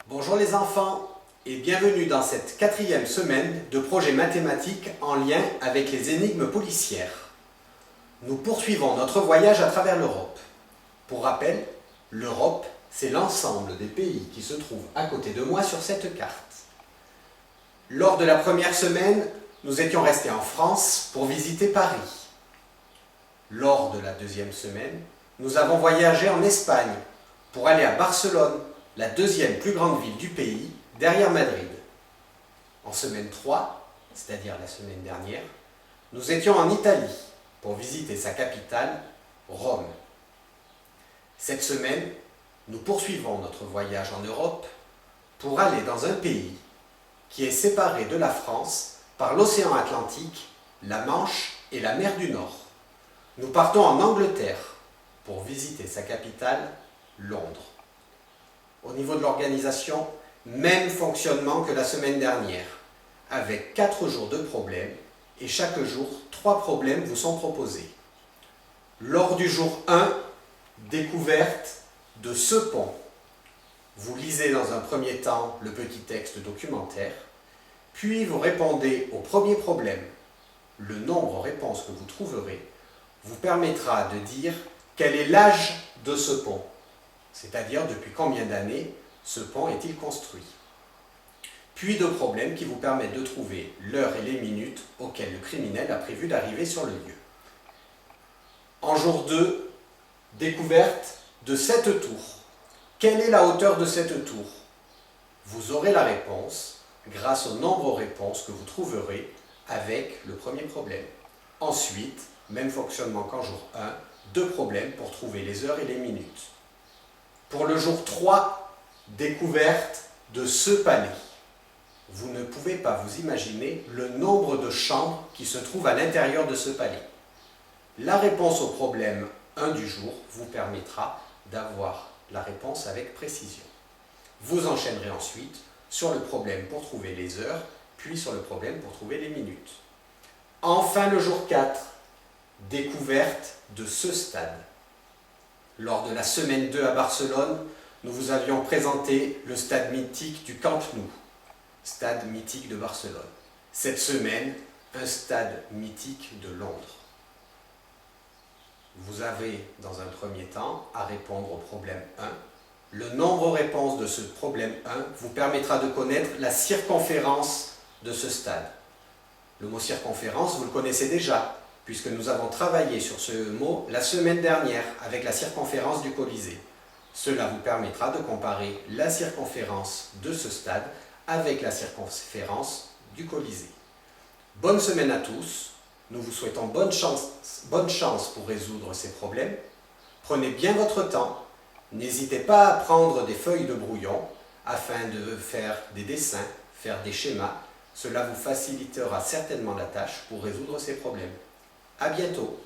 Bonjour les enfants et bienvenue dans cette 4e semaine de projets mathématiques en lien avec les énigmes policières. Nous poursuivons notre voyage à travers l'Europe. Pour rappel, l'Europe, c'est l'ensemble des pays qui se trouvent à côté de moi sur cette carte. Lors de la première semaine, nous étions restés en France pour visiter Paris. Lors de la deuxième semaine, nous avons voyagé en Espagne pour aller à Barcelone, la deuxième plus grande ville du pays, derrière Madrid. En semaine 3, c'est-à-dire la semaine dernière, nous étions en Italie pour visiter sa capitale, Rome. Cette semaine, nous poursuivons notre voyage en Europe pour aller dans un pays qui est séparé de la France par l'océan Atlantique, la Manche et la mer du Nord. Nous partons en Angleterre pour visiter sa capitale, Londres. Au niveau de l'organisation, même fonctionnement que la semaine dernière, avec 4 jours de problèmes et chaque jour, 3 problèmes vous sont proposés. Lors du jour 1, découverte de ce pont. Vous lisez dans un premier temps le petit texte documentaire, puis vous répondez au premier problème. Le nombre de réponses que vous trouverez vous permettra de dire quel est l'âge de ce pont, c'est-à-dire depuis combien d'années ce pont est-il construit. Puis 2 problèmes qui vous permettent de trouver l'heure et les minutes auxquelles le criminel a prévu d'arriver sur le lieu. En jour 2, découverte de cette tour. Quelle est la hauteur de cette tour? Vous aurez la réponse grâce au nombre de réponses que vous trouverez avec le premier problème. Ensuite, même fonctionnement qu'en jour 1, 2 problèmes pour trouver les heures et les minutes. Pour le jour 3, découverte de ce palais. Vous ne pouvez pas vous imaginer le nombre de chambres qui se trouvent à l'intérieur de ce palais. La réponse au problème 1 du jour vous permettra d'avoir la réponse avec précision. Vous enchaînerez ensuite sur le problème pour trouver les heures, puis sur le problème pour trouver les minutes. Enfin, le jour 4, découverte de ce stade. Lors de la semaine 2 à Barcelone, nous vous avions présenté le stade mythique du Camp Nou, stade mythique de Barcelone. Cette semaine, un stade mythique de Londres. Vous avez, dans un premier temps, à répondre au problème 1. Le nombre de réponses de ce problème 1 vous permettra de connaître la circonférence de ce stade. Le mot circonférence, vous le connaissez déjà, puisque nous avons travaillé sur ce mot la semaine dernière avec la circonférence du Colisée. Cela vous permettra de comparer la circonférence de ce stade avec la circonférence du Colisée. Bonne semaine à tous, nous vous souhaitons bonne chance pour résoudre ces problèmes. Prenez bien votre temps, n'hésitez pas à prendre des feuilles de brouillon afin de faire des dessins, faire des schémas. Cela vous facilitera certainement la tâche pour résoudre ces problèmes. À bientôt!